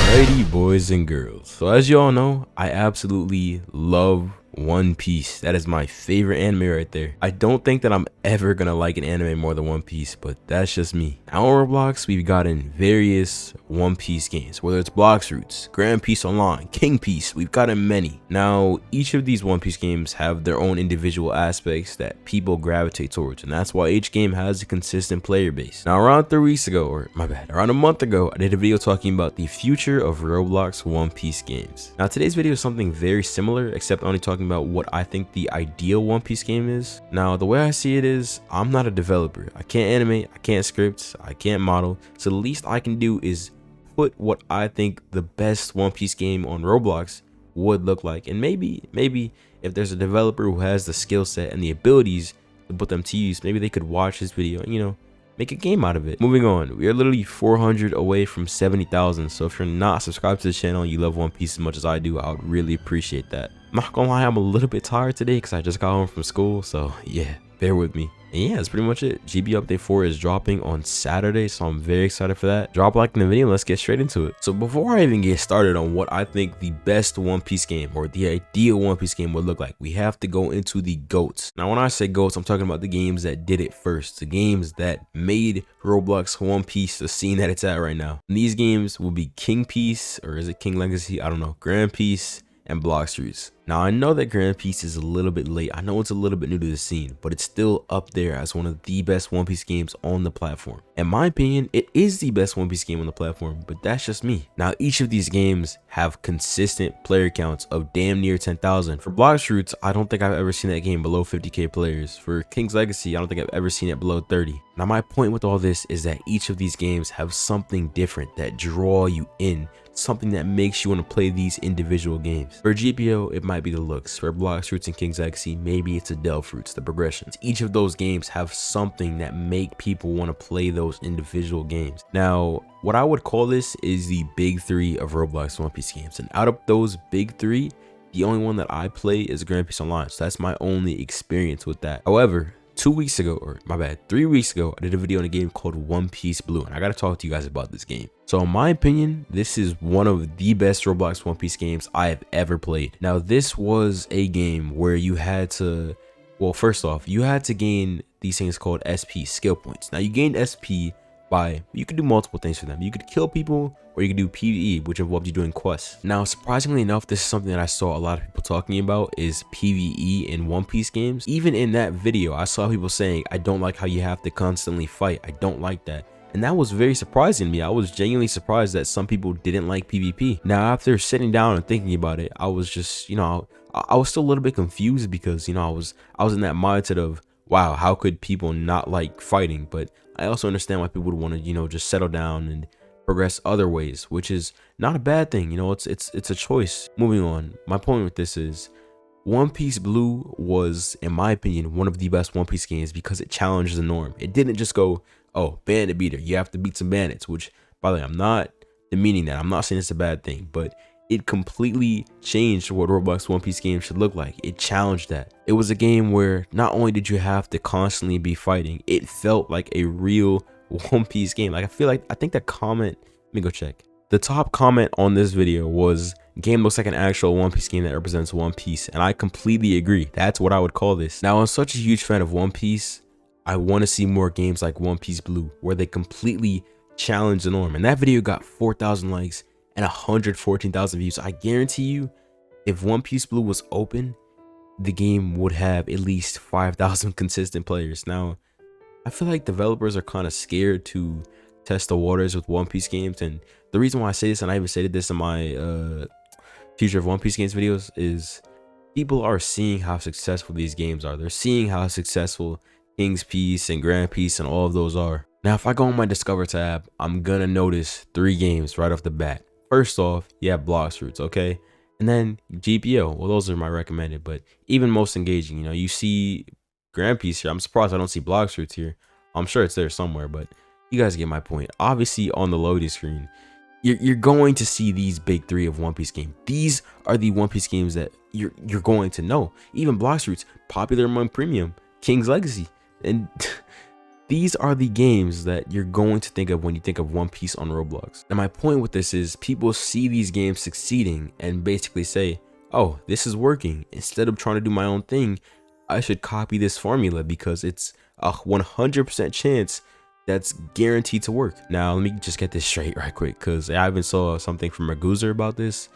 Alrighty, boys and girls. So as you all know, I absolutely love One Piece. That is my favorite anime right there. I don't think that I'm ever gonna like an anime more than One Piece, but that's just me. Now on Roblox, we've gotten various One Piece games, whether it's Blox Fruits, Grand Piece Online, King Piece, we've gotten many. Now, each of these One Piece games have their own individual aspects that people gravitate towards, and that's why each game has a consistent player base. Now, around 3 weeks ago, or my bad, around a month ago, I did a video talking about the future of Roblox One Piece games. Now, today's video is something very similar, except only talking about what I think the ideal One Piece game is. Now, the way I see it is, I'm not a developer. I can't animate, I can't script, I can't model, so the least I can do is put what I think the best One Piece game on Roblox would look like, and maybe if there's a developer who has the skill set and the abilities to put them to use, maybe they could watch this video and, you know, make a game out of it. Moving on, we are literally 400 away from 70,000, so if you're not subscribed to the channel and you love One Piece as much as I do, I would really appreciate that. I'm not gonna lie, I'm a little bit tired today because I just got home from school, so yeah, bear with me. And yeah, that's pretty much it. GB Update 4 is dropping on Saturday, so I'm very excited for that. Drop a like in the video and let's get straight into it. So before I even get started on what I think the best One Piece game or the ideal One Piece game would look like, we have to go into the GOATs. Now when I say GOATs, I'm talking about the games that did it first, the games that made Roblox One Piece the scene that it's at right now. And these games will be King Piece, or is it King Legacy? I don't know. Grand Piece and Blox Fruits. Now I know that Grand Piece is a little bit late, I know it's a little bit new to the scene, but it's still up there as one of the best One Piece games on the platform. In my opinion, it is the best One Piece game on the platform, but that's just me. Now each of these games have consistent player counts of damn near 10,000. For Blox Fruits, I don't think I've ever seen that game below 50k players. For King's Legacy, I don't think I've ever seen it below 30. Now my point with all this is that each of these games have something different that draw you in, something that makes you want to play these individual games. For GPO, it might be the looks. For Blox Fruits and King's Legacy, maybe it's Adele Fruits, the progressions. Each of those games have something that make people want to play those individual games. Now, what I would call this is the big three of Roblox One Piece games. And out of those big three, the only one that I play is Grand Piece Online. So that's my only experience with that. However, 3 weeks ago, I did a video on a game called One Piece Blue, and I gotta talk to you guys about this game. So in my opinion, this is one of the best Roblox One Piece games I have ever played. Now this was a game where you had to, well, first off, you had to gain these things called SP, skill points. Now you gained SP by, you could do multiple things for them. You could kill people, or you could do PvE, which involved you doing quests. Now, surprisingly enough, this is something that I saw a lot of people talking about, is PvE in One Piece games. Even in that video, I saw people saying, I don't like how you have to constantly fight. I don't like that. And that was very surprising to me. I was genuinely surprised that some people didn't like PvP. Now, after sitting down and thinking about it, I was just, you know, I was still a little bit confused because, you know, I was in that mindset of, wow, how could people not like fighting? But I also understand why people would want to, you know, just settle down and progress other ways, which is not a bad thing. You know, it's a choice. Moving on, my point with this is One Piece Blue was, in my opinion, one of the best One Piece games because it challenged the norm. It didn't just go, oh, bandit beater, you have to beat some bandits, which, by the way, I'm not demeaning that. I'm not saying it's a bad thing, but it completely changed what Roblox One Piece games should look like. It challenged that. It was a game where not only did you have to constantly be fighting, it felt like a real One Piece game. Like, I think the comment, let me go check. The top comment on this video was, game looks like an actual One Piece game that represents One Piece, and I completely agree. That's what I would call this. Now, I'm such a huge fan of One Piece, I want to see more games like One Piece Blue, where they completely challenge the norm. And that video got 4,000 likes and 114,000 views. I guarantee you, if One Piece Blue was open, the game would have at least 5,000 consistent players. Now, I feel like developers are kind of scared to test the waters with One Piece games, and the reason why I say this, and I even stated this in my future of One Piece games videos, is people are seeing how successful these games are. They're seeing how successful King's Piece and Grand Piece and all of those are. Now, if I go on my Discover tab, I'm gonna notice 3 games right off the bat. First off, you have Blox Fruits, okay? And then GPO, well, those are my recommended, but even most engaging, you know, you see Grand Piece here. I'm surprised I don't see Blox Fruits here. I'm sure it's there somewhere, but you guys get my point. Obviously, on the loading screen, you're going to see these big 3 of One Piece games. These are the One Piece games that you're going to know. Even Blox Fruits, popular among premium, King's Legacy, and These are the games that you're going to think of when you think of One Piece on Roblox. And my point with this is people see these games succeeding and basically say, oh, this is working. Instead of trying to do my own thing, I should copy this formula because it's a 100% chance that's guaranteed to work. Now, let me just get this straight right quick, because I even saw something from Raguzer about this.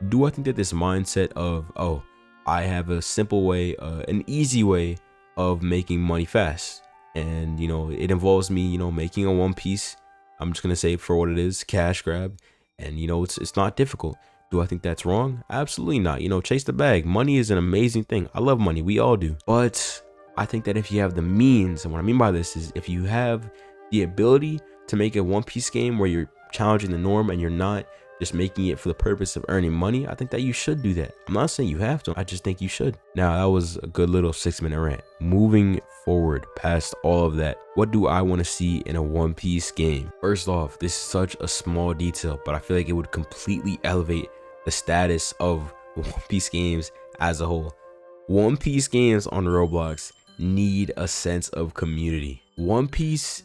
Do I think that this mindset of, oh, I have a simple way, an easy way of making money fast, and it involves me making a One Piece, I'm just gonna say for what it is, cash grab, and it's not difficult. Do I think that's wrong? Absolutely not. Chase the bag. Money is an amazing thing. I love money. We all do. But I think that if you have the means, and what I mean by this is if you have the ability to make a One Piece game where you're challenging the norm and you're not just making it for the purpose of earning money, I think that you should do that. I'm not saying you have to, I just think you should. Now, that was a good little 6-minute rant. Moving forward past all of that, what do I want to see in a One Piece game? First off, this is such a small detail, but I feel like it would completely elevate the status of One Piece games as a whole. One Piece games on Roblox need a sense of community. One Piece,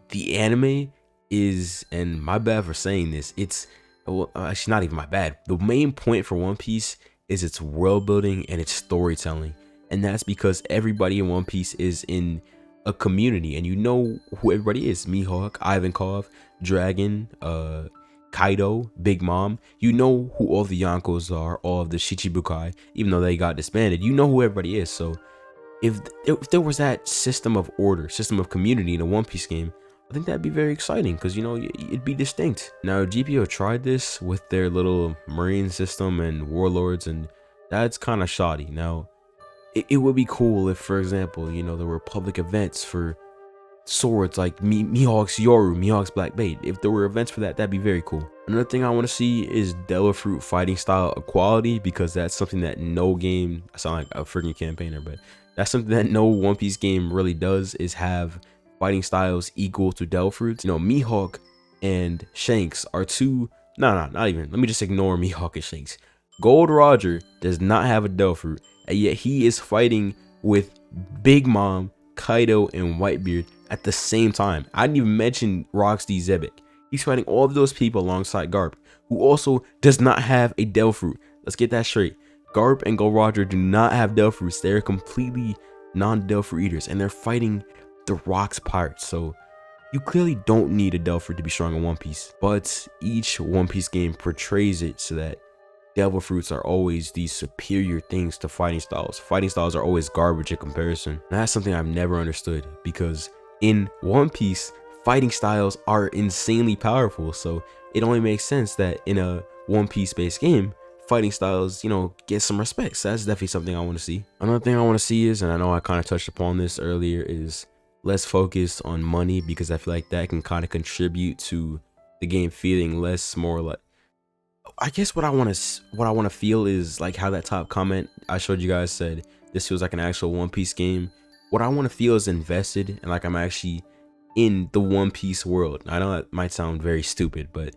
the anime, is, and my bad for saying this, it's, well, actually not even my bad. The main point for One Piece is its world building and its storytelling. And that's because everybody in One Piece is in a community, and who everybody is. Mihawk, Ivankov, Dragon, Kaido, Big Mom. You know who all the Yonkos are, all of the Shichibukai, even though they got disbanded. You know who everybody is. So if there was that system of order, system of community in a One Piece game, I think that'd be very exciting because it'd be distinct. Now, GPO tried this with their little marine system and warlords, and that's kind of shoddy. Now, it would be cool if, for example, there were public events for swords like Mihawk's Yoru, Mihawk's Black Bait. If there were events for that, that'd be very cool. Another thing I want to see is Devil Fruit fighting style equality, because that's something that no game, I sound like a freaking campaigner, but that's something that no One Piece game really does, is have fighting styles equal to Devil Fruits. Mihawk and Shanks are two, not even, let me just ignore Mihawk and Shanks. Gold Roger does not have a Devil Fruit, and yet he is fighting with Big Mom, Kaido, and Whitebeard at the same time. I didn't even mention Rocksteady Zebek. He's fighting all of those people alongside Garp, who also does not have a Devil Fruit. Let's get that straight. Garp and Gold Roger do not have Devil Fruits. They're completely non-Devil Fruit eaters, and they're fighting the Rock's pirates. So you clearly don't need a Devil Fruit to be strong in One Piece, but each One Piece game portrays it so that Devil Fruits are always these superior things to fighting styles. Fighting styles are always garbage in comparison. And that's something I've never understood, because in One Piece, fighting styles are insanely powerful. So it only makes sense that in a One Piece based game, fighting styles, get some respect. So that's definitely something I want to see. Another thing I want to see is, and I know I kind of touched upon this earlier, is less focus on money, because I feel like that can kind of contribute to the game feeling more like, I guess what I want to feel is like how that top comment I showed you guys said this feels like an actual One Piece game. What I want to feel is invested, and like I'm actually in the One Piece world. I know that might sound very stupid, but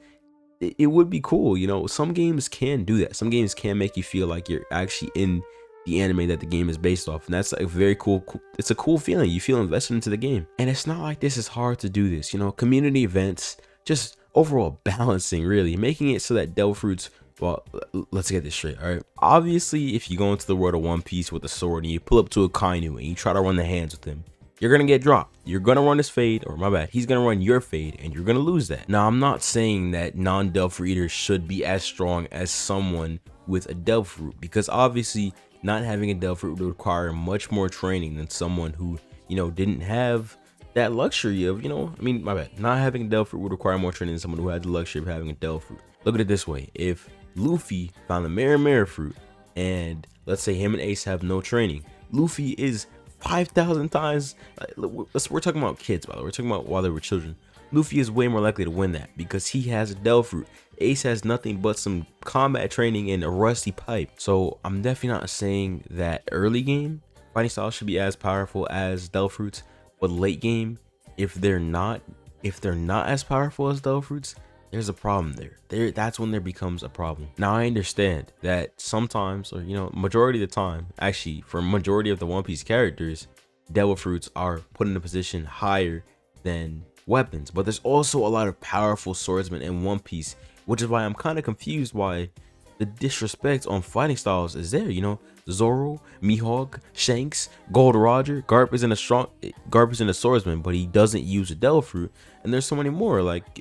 it would be cool. Some games can do that. Some games can make you feel like you're actually in the anime that the game is based off, and that's a very cool, it's a cool feeling. You feel invested into the game, and it's not like this is hard to do this. Community events, just overall balancing, really making it so that Devil Fruits, well, let's get this straight. All right, obviously if you go into the world of One Piece with a sword and you pull up to a Kainu and you try to run the hands with him, you're gonna get dropped. You're gonna run his fade, or my bad, he's gonna run your fade, and you're gonna lose that. Now, I'm not saying that non-Devil Fruit eaters should be as strong as someone with a Devil Fruit, because obviously not having a Devil Fruit would require much more training than someone who didn't have that luxury of, my bad, not having a Devil Fruit would require more training than someone who had the luxury of having a Devil Fruit. Look at it this way: if Luffy found the Mera Fruit, and let's say him and Ace have no training, Luffy is 5,000 times, we're talking about kids, by the way, we're talking about while they were children. Luffy is way more likely to win that because he has a Devil Fruit. Ace has nothing but some combat training and a rusty pipe. So I'm definitely not saying that early game fighting styles should be as powerful as Devil Fruits, but late game, if they're not as powerful as Devil Fruits, there's a problem there. That's when there becomes a problem. Now, I understand that sometimes, or majority of the time, actually for majority of the One Piece characters, Devil Fruits are put in a position higher than weapons. But there's also a lot of powerful swordsmen in One Piece, which is why I'm kind of confused why the disrespect on fighting styles is there. You know, Zoro, Mihawk, Shanks, Gold Roger, Garp isn't a swordsman, but he doesn't use a devil fruit. And there's so many more, like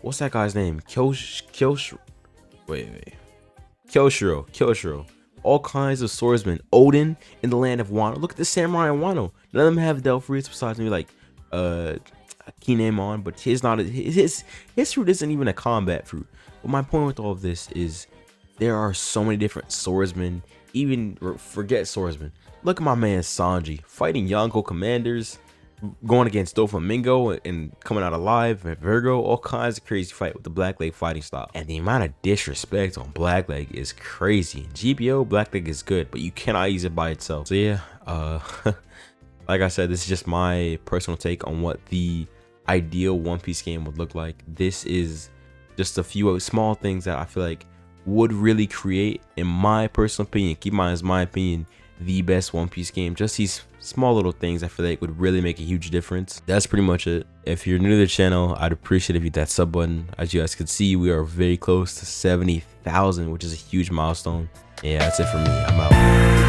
what's that guy's name? Kyoshiro. All kinds of swordsmen. Odin in the land of Wano. Look at the samurai in Wano. None of them have devil fruits besides maybe like Kinemon, but his fruit isn't even a combat fruit. But my point with all of this is there are so many different swordsmen. Even forget swordsmen. Look at my man Sanji fighting Yonko commanders, going against Doflamingo and coming out alive, and Virgo. All kinds of crazy fight with the Blackleg fighting style. And the amount of disrespect on Blackleg is crazy. GBO Blackleg is good, but you cannot use it by itself. So yeah, like I said, this is just my personal take on what the ideal One Piece game would look like. This is just a few small things that I feel like would really create, in my personal opinion, keep in mind, it's my opinion, the best One Piece game. Just these small little things I feel like would really make a huge difference. That's pretty much it. If you're new to the channel, I'd appreciate if you hit that sub button. As you guys can see, we are very close to 70,000, which is a huge milestone. Yeah, that's it for me. I'm out.